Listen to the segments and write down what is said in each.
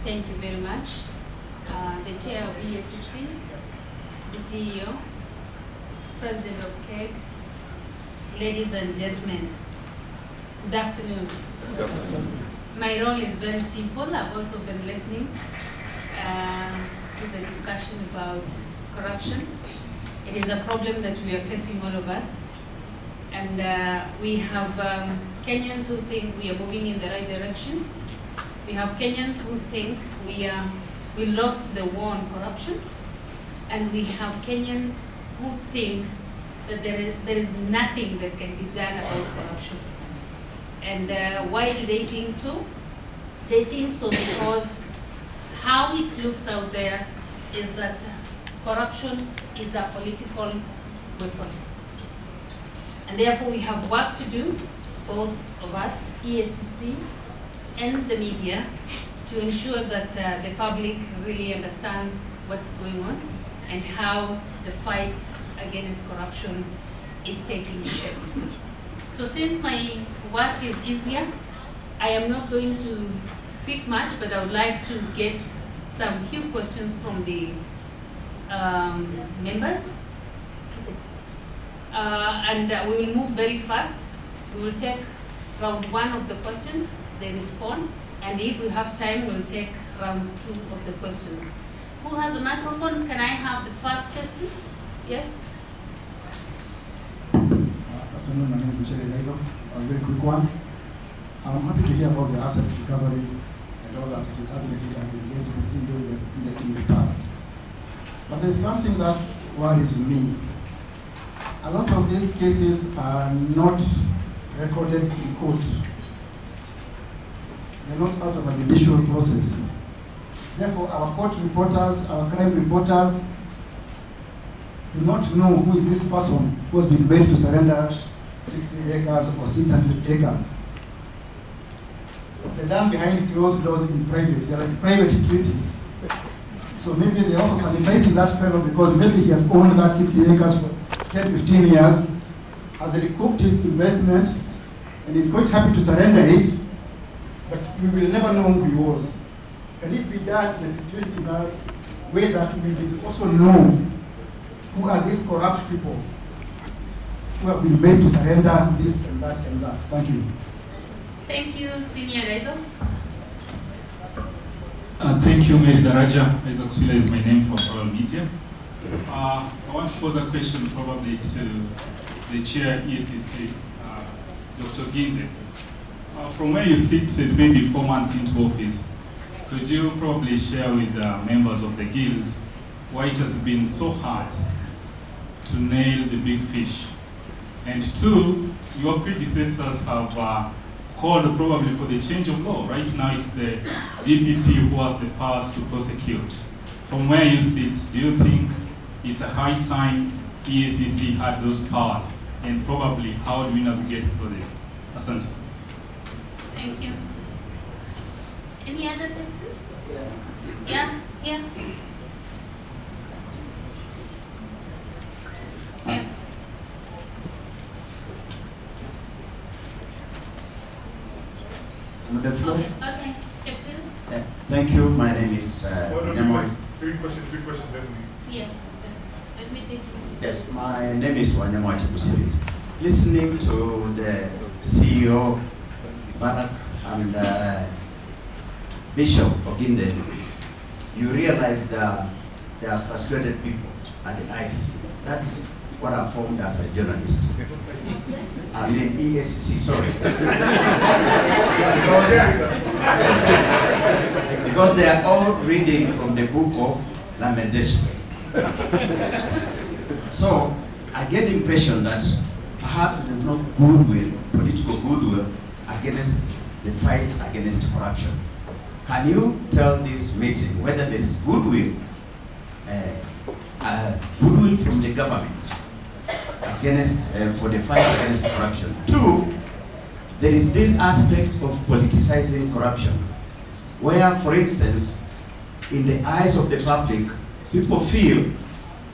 Thank you very much. The Chair of EACC, the CEO, President of KEG, ladies and gentlemen, good afternoon. Good afternoon. My role is very simple. I've also been listening to the discussion about corruption. It is a problem that we are facing, all of us. And we have Kenyans who think we are moving in the right direction. We have Kenyans who think we lost the war on corruption. And we have Kenyans who think that there is nothing that can be done about corruption. And why do they think so? They think so because how it looks out there is that corruption is a political weapon. And therefore we have work to do, both of us, EACC and the media, to ensure that the public really understands what's going on and how the fight against corruption is taking shape. So since my work is easier, I am not going to speak much, but I would like to get some few questions from the members. And we will move very fast. We will take round 1 of the questions, they respond, and if we have time, we'll take round 2 of the questions. Who has the microphone? Can I have the first person? Yes? Afternoon, my name is Michelle Elaido. A very quick one. I'm happy to hear about the asset recovery and all that. It is something that we have been getting to see in the past. But there's something that worries me. A lot of these cases are not recorded in court. They're not out of a judicial process. Therefore, our court reporters, our crime reporters, do not know who is this person who has been made to surrender 60 acres or 600 acres. They're done behind closed doors in private. They're like private treaties. So maybe they're also sanitizing that fellow because maybe he has owned that 60 acres for 10, 15 years, has recouped his investment, and is quite happy to surrender it, but we will never know who he was. Can it be done in a situation in a way that we will also know who are these corrupt people who have been made to surrender this and that and that? Thank you. Thank you, Senior Raido. Thank you, Mary Daraja. Isaac Swila is my name for oral media. I want to pose a question probably to the chair EACC, Dr. Ginde. From where you sit, maybe 4 months into office, could you probably share with members of the guild why it has been so hard to nail the big fish? And 2, your predecessors have called probably for the change of law. Right now it's the DPP who has the powers to prosecute. From where you sit, do you think it's a high time EACC had those powers? And probably how do we navigate through this? Asante. Thank you. Any other person? Yeah? Yeah? Yeah. The floor. Okay. Jepsil? Thank you. My name is Wanyama. Three questions, then we... Yeah. Let me take Yes, my name is Wanyama Chibusiri. Listening to the CEO, Barak, and Bishop Oginde, you realize that they are frustrated people at the ICC. That's what I formed as a journalist. I mean EACC, sorry. because they are all reading from the book of Lamentation. So I get the impression that perhaps there's not goodwill, political goodwill, against the fight against corruption. Can you tell this meeting whether there is goodwill, goodwill from the government against for the fight against corruption? 2, there is this aspect of politicizing corruption, where, for instance, in the eyes of the public, people feel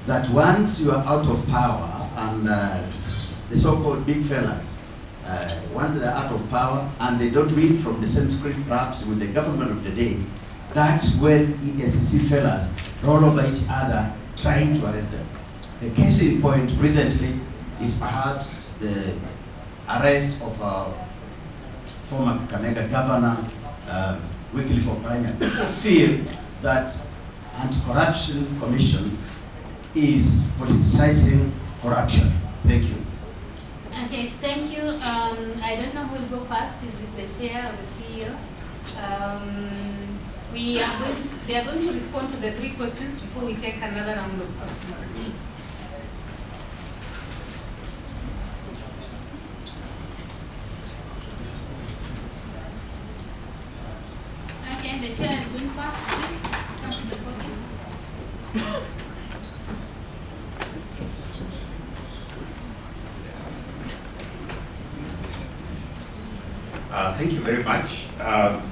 that once you are out of power and the so-called big fellas, once they're out of power and they don't read from the same script perhaps with the government of the day, That's when EACC fellas roll over each other trying to arrest them. The case in point recently is perhaps the arrest of our former Kakamega governor, Wycliffe Oparanya. People feel that Anti-Corruption Commission is politicizing corruption. Thank you. Okay, thank you. I don't know who will go first. Is it the chair or the CEO? They are going to respond to the 3 questions before we take another round of questions. Okay, the chair is going first. Please come to the podium. Thank you very much.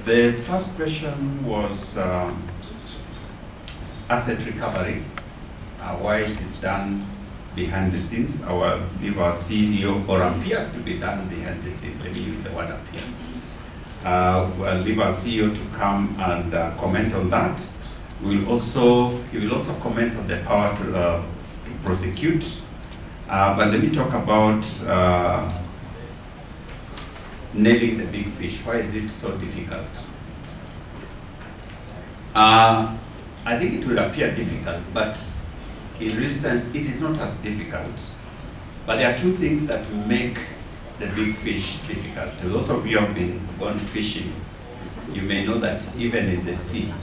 The first question was asset recovery, why it is done behind the scenes. Our CEO, or appears to be done behind the scenes. Let me use the word appear. We'll leave our CEO to come and comment on that. He will also comment on the power to prosecute. But let me talk about nailing the big fish. Why is it so difficult? I think it will appear difficult, but in real sense, it is not as difficult. But there are 2 things that make the big fish difficult. To those of you who have been gone fishing, you may know that even in the sea,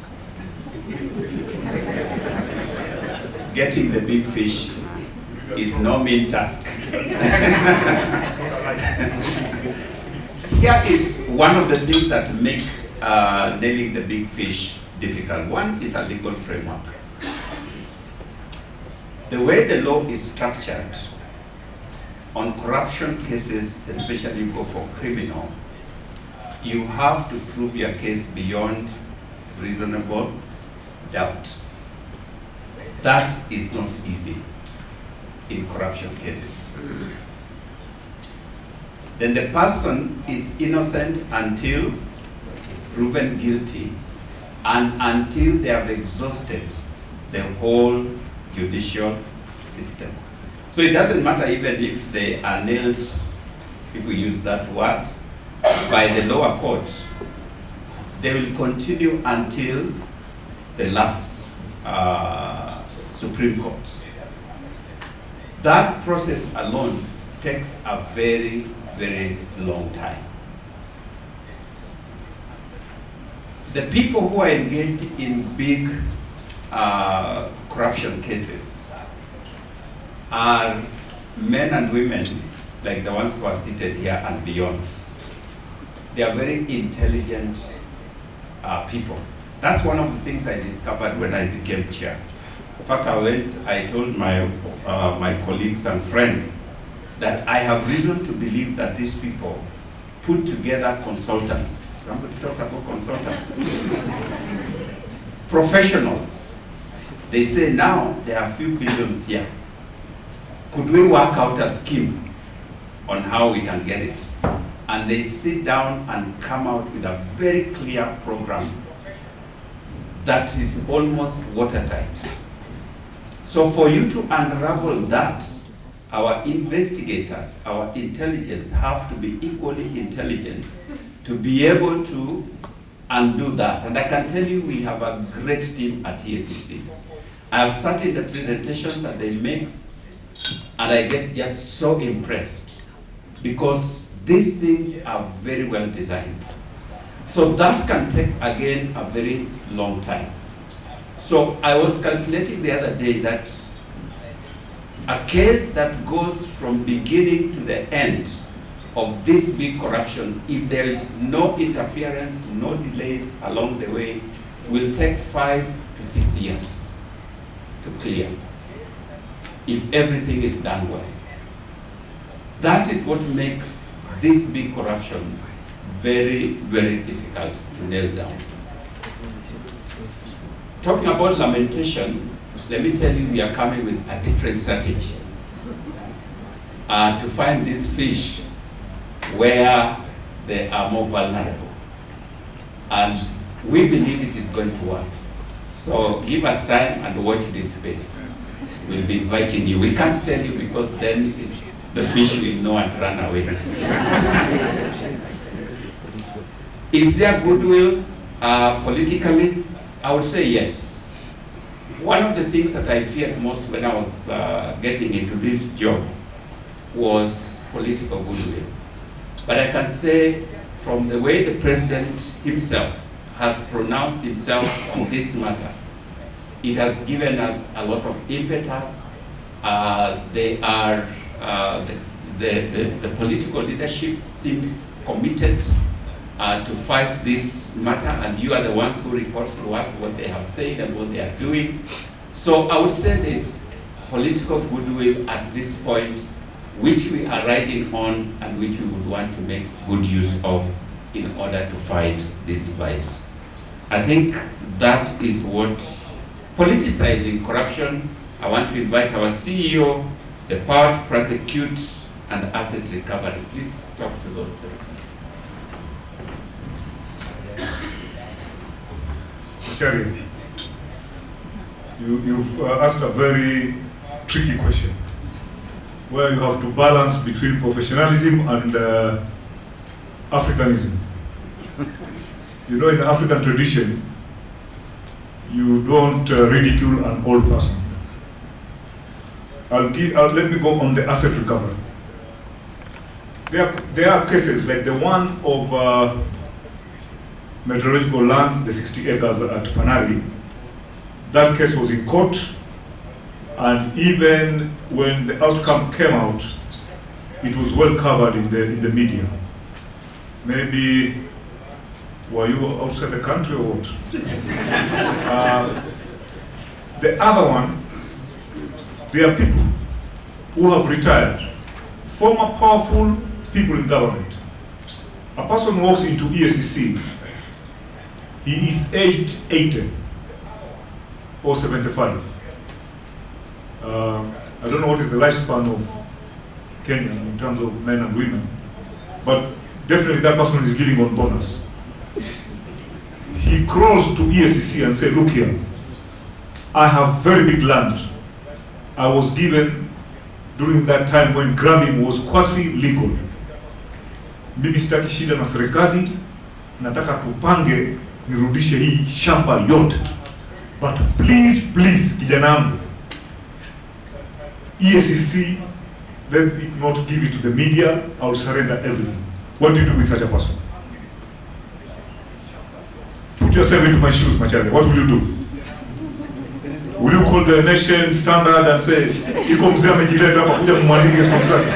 getting the big fish is no mean task. Here is one of the things that make nailing the big fish difficult. One is a legal framework. The way the law is structured on corruption cases, especially you go for criminal, you have to prove your case beyond reasonable doubt. That is not easy in corruption cases. Then the person is innocent until proven guilty and until they have exhausted the whole judicial system. So it doesn't matter even if they are nailed, if we use that word, by the lower courts, they will continue until the last Supreme Court. That process alone takes a very, very long time. The people who are engaged in big corruption cases are men and women like the ones who are seated here and beyond. They are very intelligent people. That's one of the things I discovered when I became chair. In fact, I told my colleagues and friends that I have reason to believe that these people put together consultants. Somebody talk about consultants. Professionals. They say now there are a few billions here. Could we work out a scheme on how we can get it? And they sit down and come out with a very clear program that is almost watertight. So for you to unravel that, our investigators, our intelligence have to be equally intelligent to be able to undo that. And I can tell you we have a great team at EACC. I have sat in the presentations that they make and I get just so impressed because these things are very well designed. So that can take, again, a very long time. So I was calculating the other day that a case that goes from beginning to the end of this big corruption, if there is no interference, no delays along the way, will take 5 to 6 years to clear, if everything is done well. That is what makes these big corruptions very, very difficult to nail down. Talking about lamentation, let me tell you we are coming with a different strategy to find these fish where they are more vulnerable. And we believe it is going to work. So give us time and watch this space. We'll be inviting you. We can't tell you because then the fish will know and run away. Is there goodwill politically? I would say yes. One of the things that I feared most when I was getting into this job was political goodwill. But I can say from the way the president himself has pronounced himself on this matter, it has given us a lot of impetus. The political leadership seems committed to fight this matter, and you are the ones who report to us what they have said and what they are doing. So I would say there's political goodwill at this point, which we are riding on and which we would want to make good use of in order to fight this vice. I think that is what politicizing corruption. I want to invite our CEO, the power to prosecute, and asset recovery. Please talk to those three. Chair, you've asked a very tricky question, where you have to balance between professionalism and Africanism. You know, in the African tradition, you don't ridicule an old person. Let me go on the asset recovery. There are cases like the one of meteorological land, the 60 acres at Panari. That case was in court, and even when the outcome came out, it was well covered in the media. Maybe were you outside the country or what? The other one, there are people who have retired, former powerful people in government. A person walks into EACC, he is aged 80 or 75. I don't know what is the lifespan of Kenya in terms of men and women, but definitely that person is living on bonus. He crawls to EACC and says, look here, I have very big land. I was given during that time when grabbing was quasi-legal. Mimi sitaki shida na serikali, nataka tupange nirudishe hii shamba yote. But please, kijana wangu, EACC, let it not give it to the media, I will surrender everything. What do you do with such a person? Put yourself into my shoes, Machare. What will you do? Will you call the nation standard and say, iko mzee amejileta hapa kuja mumwandike stock zake?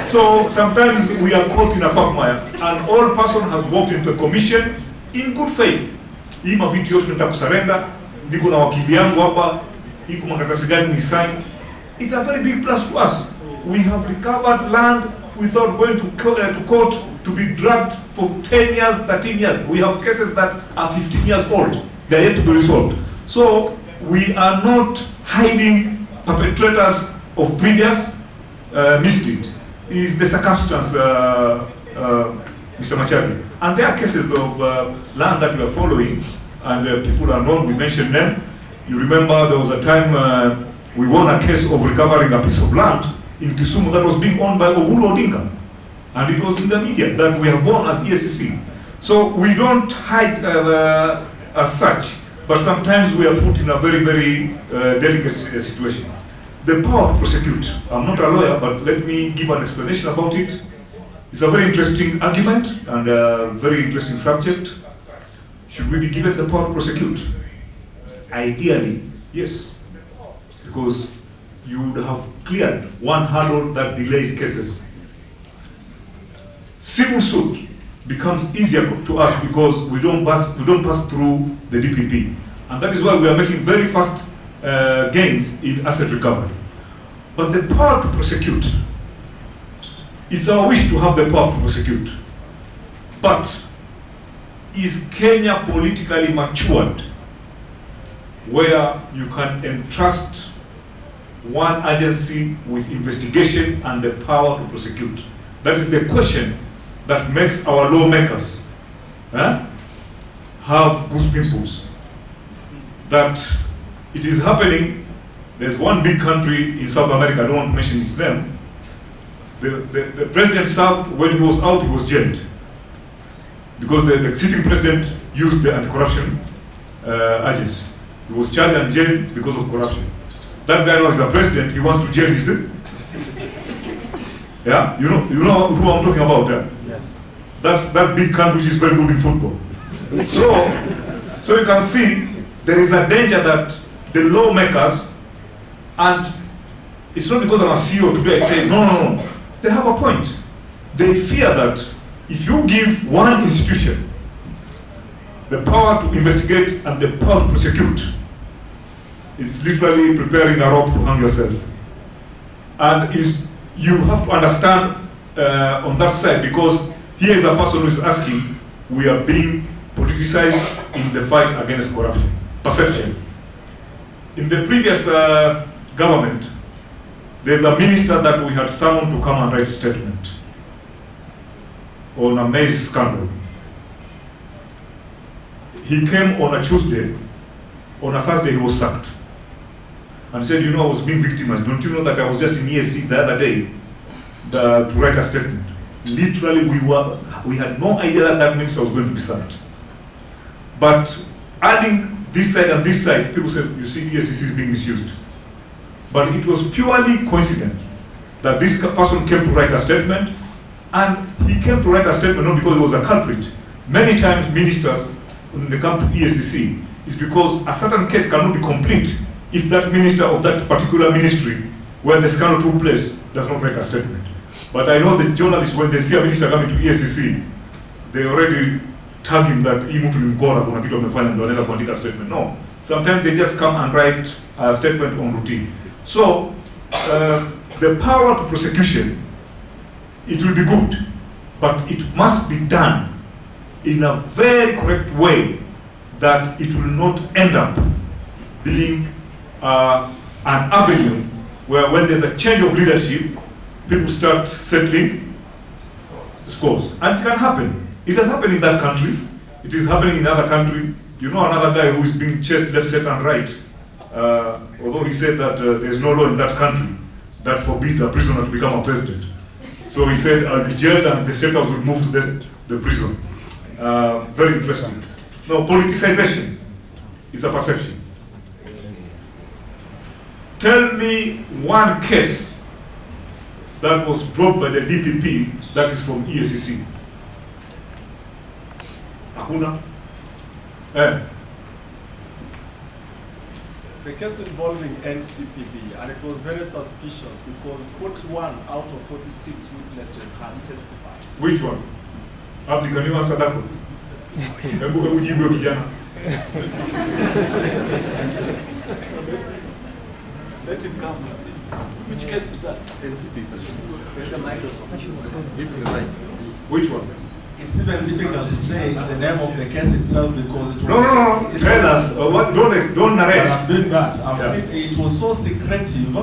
So sometimes we are caught in a quagmire. An old person has walked into the commission in good faith. Hii mavitu yote nataka kusarenda, niko na wakili yangu hapa, iko makaratasi gani ni sign. It's a very big plus to us. We have recovered land without going to court to be dragged for 10 years, 13 years. We have cases that are 15 years old. They are yet to be resolved. So we are not hiding perpetrators of previous misdeed. Is the circumstance, Mr. Machari. And there are cases of land that we are following, and people are known, we mentioned them. You remember there was a time we won a case of recovering a piece of land in Kisumu that was being owned by Oburu Odinga. And it was in the media that we have won as EACC. So we don't hide as such, but sometimes we are put in a very, very delicate situation. The power to prosecute. I'm not a lawyer, but let me give an explanation about it. It's a very interesting argument and a very interesting subject. Should we be given the power to prosecute? Ideally, yes. Because you would have cleared one hurdle that delays cases. Civil suit becomes easier to us because we don't pass through the DPP. And that is why we are making very fast gains in asset recovery. But the power to prosecute, it's our wish to have the power to prosecute. But is Kenya politically matured where you can entrust one agency with investigation and the power to prosecute? That is the question that makes our lawmakers have goose pimples. That it is happening. There's one big country in South America, I don't want to mention its name. The president served, when he was out, he was jailed. Because the sitting president used the anti-corruption agency. He was charged and jailed because of corruption. That guy now is the president, he wants to jail his yeah, you know who I'm talking about there? Yes. That big country which is very good in football. So you can see there is a danger that the lawmakers, and it's not because I'm a CEO today I say no, they have a point. They fear that if you give one institution the power to investigate and the power to prosecute, it's literally preparing a rope to hang yourself. And you have to understand on that side, because here is a person who is asking, we are being politicized in the fight against corruption. Perception. In the previous government, there's a minister that we had summoned to come and write a statement on a maize scandal. He came on a Tuesday, on a Thursday he was sacked. And said, I was being victimized. Don't you know that I was just in EACC the other day to write a statement? Literally, we had no idea that minister was going to be sacked. But adding this side and this side, people said, you see, EACC is being misused. But it was purely coincident that this person came to write a statement, and he came to write a statement not because he was a culprit. Many times ministers, when they come to EACC, is because a certain case cannot be complete if that minister of that particular ministry where the scandal took place does not write a statement. But I know the journalists, when they see a minister coming to EACC, they already tag him that he moved in Kora, kuna kitu amefanya ndio anaenda kuandika statement. No. Sometimes they just come and write a statement on routine. So, the power to prosecution, it will be good, but it must be done in a very correct way that it will not end up being an avenue where when there's a change of leadership, people start settling scores. And it can happen. It has happened in that country. It is happening in other country. You know another guy who is being chased left, center, and right. Although he said that there's no law in that country that forbids a prisoner to become a president. So he said, I'll be jailed and the state house will move to the prison. Very interesting. No, politicization is a perception. Tell me one case that was dropped by the DPP that is from EACC. Hakuna? The case involving NCPB, and it was very suspicious because 41 out of 46 witnesses had testified. Which one? Applicant Sadako. Hebu jibu hiyo kijana. Let him come. Which case is that? There's a microphone. Which one? It's even difficult to say the name of the case itself because it was... No. Tell us. Don't narrate. I'm doing that. Saying it was so secretive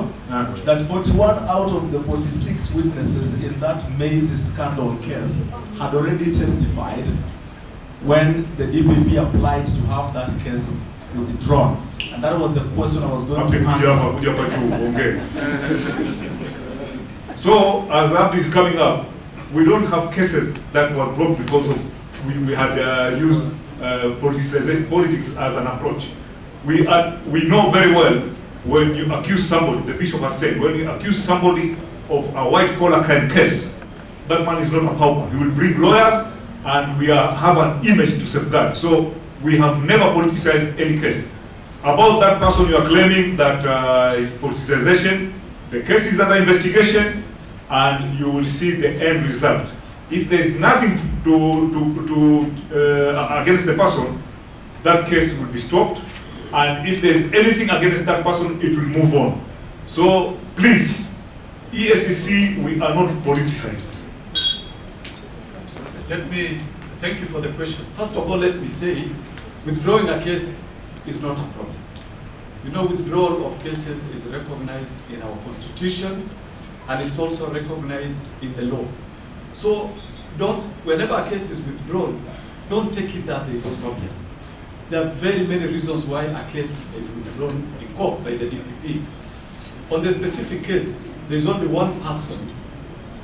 that 41 out of the 46 witnesses in that maize scandal case had already testified when the DPP applied to have that case withdrawn. And that was the question I was going to answer. So, as Abdi is coming up, we don't have cases that were brought because of we had used politics as an approach. We know very well when you accuse somebody, the bishop has said, when you accuse somebody of a white-collar crime case, that man is not a pauper. He will bring lawyers, and we have an image to safeguard. So we have never politicized any case. About that person you are claiming that is politicization, the case is under investigation, and you will see the end result. If there is nothing against the person, that case will be stopped. And if there is anything against that person, it will move on. So please, EACC, we are not politicized. Let me thank you for the question. First of all, let me say, withdrawing a case is not a problem. You know, withdrawal of cases is recognized in our constitution, and it's also recognized in the law. So whenever a case is withdrawn, don't take it that there is a problem. there are very many reasons why a case may be withdrawn in court by the DPP. On the specific case, there is only one person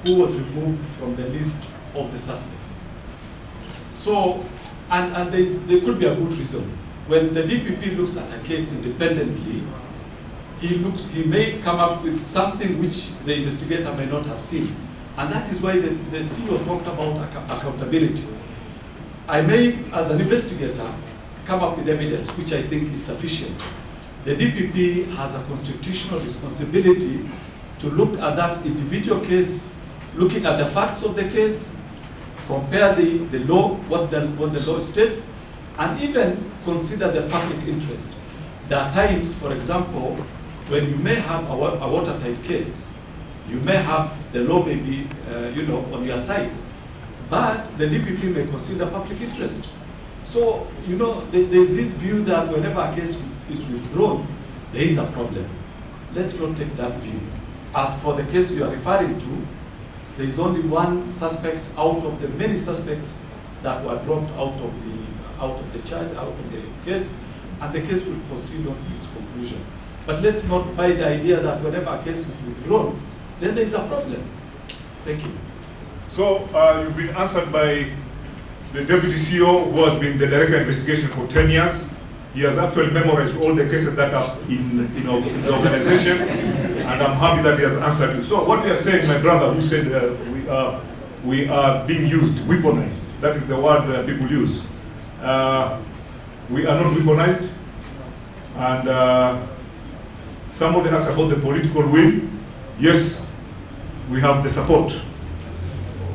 who was removed from the list of the suspects. So, and there could be a good reason. When the DPP looks at a case independently, he may come up with something which the investigator may not have seen. And that is why the CEO talked about accountability. I may, as an investigator, come up with evidence which I think is sufficient. The DPP has a constitutional responsibility to look at that individual case, looking at the facts of the case, compare the law, what the law states, and even consider the public interest. There are times, for example, when you may have a watertight case, you may have, the law may be on your side, but the DPP may consider public interest. So, there's this view that whenever a case is withdrawn, there is a problem. Let's not take that view. As for the case you are referring to, there is only one suspect out of the many suspects that were dropped out of the charge, out of the case, and the case will proceed on to its conclusion. But let's not buy the idea that whenever a case is withdrawn, then there is a problem. Thank you. So you've been answered by the Deputy CEO, who has been the Director of Investigation for 10 years. He has actually memorized all the cases that are in the organization, and I'm happy that he has answered you. So what we are saying, my brother, who said we are being used, weaponized. That is the word people use. We are not weaponized, and somebody asked about the political will. Yes, we have the support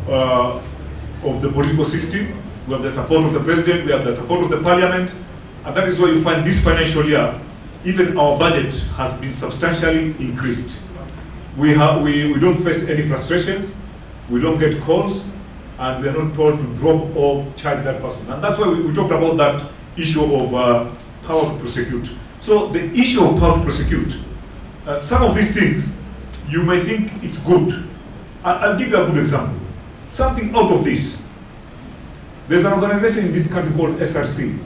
of the political system. We have the support of the president. We have the support of the parliament. And that is why you find this financial year, even our budget has been substantially increased. We don't face any frustrations. We don't get calls. And we are not told to drop or charge that person. And that's why we talked about that issue of power to prosecute. So the issue of power to prosecute, some of these things, you may think it's good. I'll give you a good example. Something out of this. There's an organization in this country called SRC.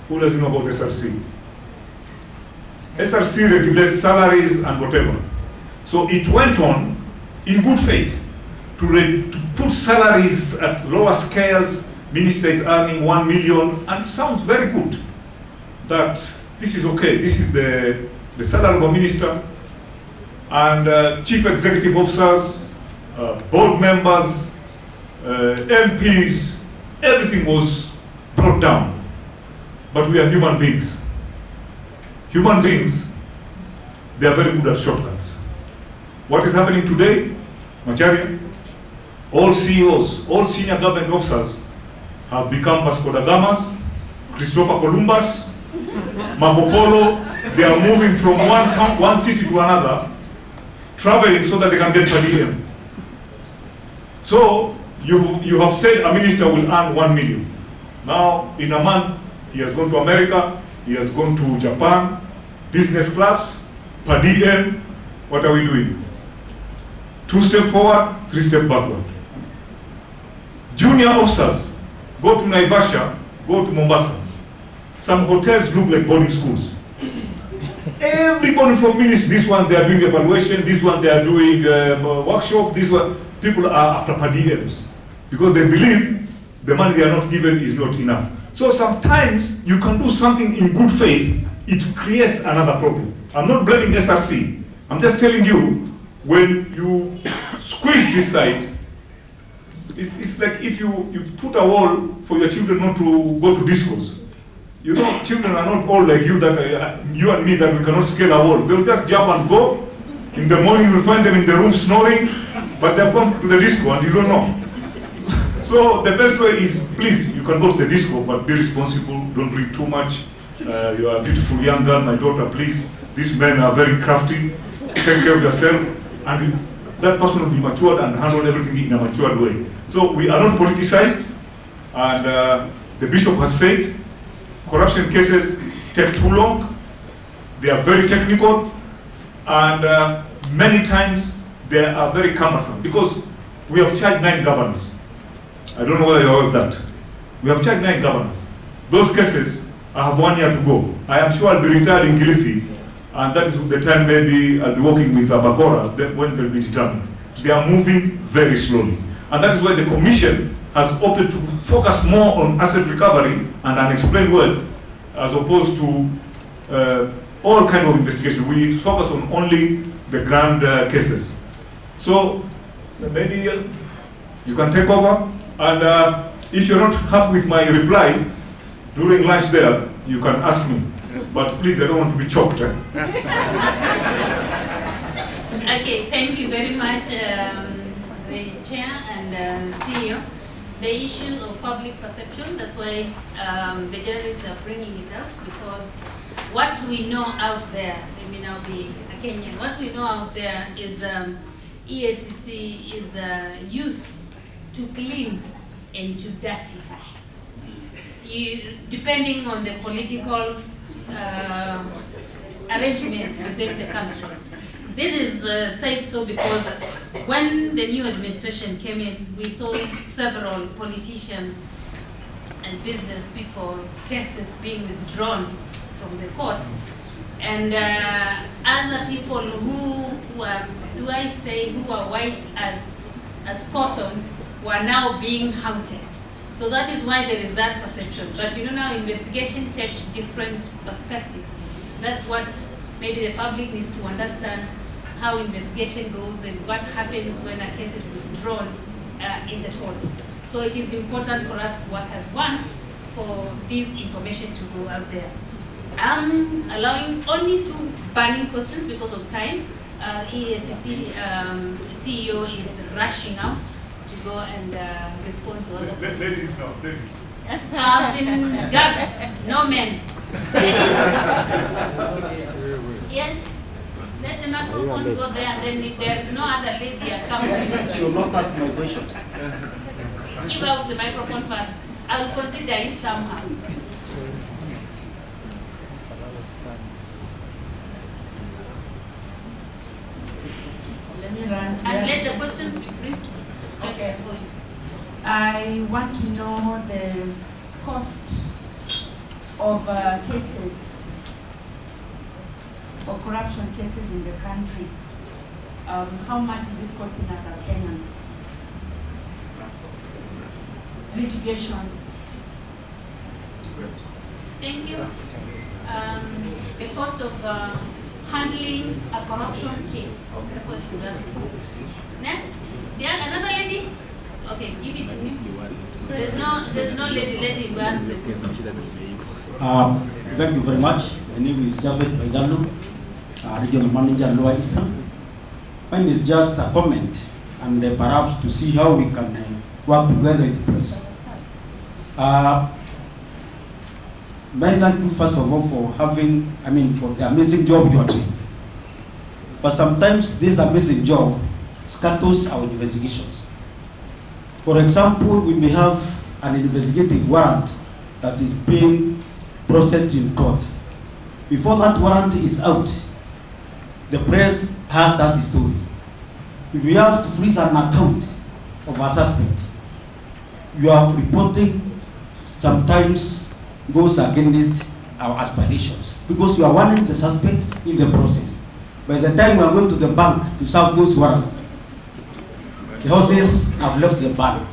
Who doesn't know about SRC? SRC regulates salaries and whatever. So it went on in good faith to put salaries at lower scales. Minister is earning 1 million, and it sounds very good that this is okay. This is the salary of a minister, and chief executive officers, board members, MPs, everything was brought down. But we are human beings. Human beings, they are very good at shortcuts. What is happening today? Macharia, all CEOs, all senior government officers have become Vasco da Gamas, Christopher Columbus, Marco Polo. They are moving from one city to another, traveling so that they can get per diem. So you have said a minister will earn 1 million. Now, in a month, he has gone to America, he has gone to Japan, business class, per diem. What are we doing? 2 steps forward, 3 steps backward. Junior officers go to Naivasha, go to Mombasa. Some hotels look like boarding schools. Everybody from ministry, this one they are doing evaluation, this one they are doing workshop, this one, people are after per diems because they believe the money they are not given is not enough. So sometimes you can do something in good faith, it creates another problem. I'm not blaming SRC. I'm just telling you, when you squeeze this side, it's like if you put a wall for your children not to go to discos. You know, children are not all like you, that you and me, that we cannot scale a wall. They'll just jump and go. In the morning you'll find them in the room snoring, but they've gone to the disco and you don't know. So the best way is, please, you can go to the disco, but be responsible, don't drink too much. You are a beautiful young girl, my daughter, please. These men are very crafty. Take care of yourself, and that person will be matured and handle everything in a matured way. So we are not politicized, and the bishop has said, corruption cases take too long, they are very technical, and many times they are very cumbersome, because we have charged 9 governors. I don't know whether you're aware of that. We have charged 9 governors. those cases, I have 1 year to go. I am sure I'll be retired in Kilifi, and that is the time maybe I'll be working with Abakora when they'll be determined. They are moving very slowly. And that is why the Commission has opted to focus more on asset recovery and unexplained wealth, as opposed to all kind of investigation. We focus on only the grand cases. So maybe you can take over, and if you're not happy with my reply during lunch there, you can ask me. But please, I don't want to be choked. Okay, thank you very much, the Chair and CEO. The issue of public perception, that's why the journalists are bringing it out, because what we know out there, they may now be a Kenyan, what we know out there is EACC is used to clean and to dirtify. Depending on the political arrangement within the country. This is said so because when the new administration came in, we saw several politicians and business people's cases being withdrawn from the court, and other people who are, do I say, who are white as cotton, were now being hunted. So that is why there is that perception. But you know, now investigation takes different perspectives. That's what maybe the public needs to understand, how investigation goes and what happens when a case is withdrawn in the court. So it is important for us to work as one for this information to go out there. I'm allowing only 2 burning questions because of time. EACC CEO is rushing out to go and respond to other questions. Ladies, no, ladies. I've been gagged. No men. Yes. Let the microphone go there, and then if there is no other lady accompanying. She will not ask my question. Give out the microphone first. I will consider you somehow. Let me run. And let the questions be brief. Okay. I want to know the cost of cases, of corruption cases in the country. How much is it costing us as Kenyans? Litigation. Thank you. The cost of handling a corruption case. That's what she's asking. Next. Yeah, another lady? Okay, give it to me. There's no lady. Let him ask the question. Thank you very much. My name is Javed Baidalu, Regional Manager, Lower Eastern. Mine is just a comment and perhaps to see how we can work together with the press. May I thank you first of all for for the amazing job you are doing. But sometimes this amazing job scatters our investigations. For example, we may have an investigative warrant that is being processed in court. Before that warrant is out, the press has that story. If we have to freeze an account of a suspect, your reporting sometimes goes against our aspirations because you are warning the suspect in the process. By the time we are going to the bank to serve those warrants, the horses have left the barn.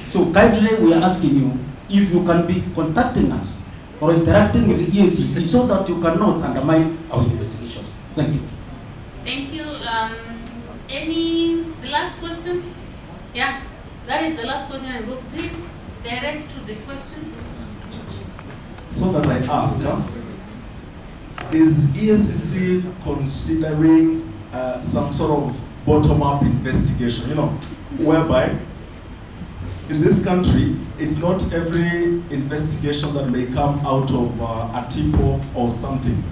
So kindly we are asking you if you can be contacting us or interacting with the EACC so that you cannot undermine our investigations. Thank you. Thank you. The last question? Yeah, that is the last question. And go, please direct to the question. So that I ask, is EACC considering some sort of bottom-up investigation, whereby in this country, it's not every investigation that may come out of a tip-off or something.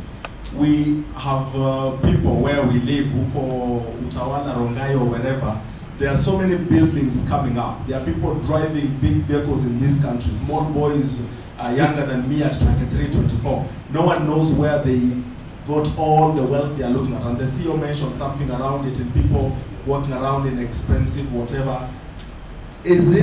We have people where we live, Huko, Utawala, Rongai, or wherever. There are so many buildings coming up. There are people driving big vehicles in this country. Small boys younger than me at 23, 24. No one knows where they got all the wealth they are looking at. And the CEO mentioned something around it, and people walking around in expensive whatever. Is it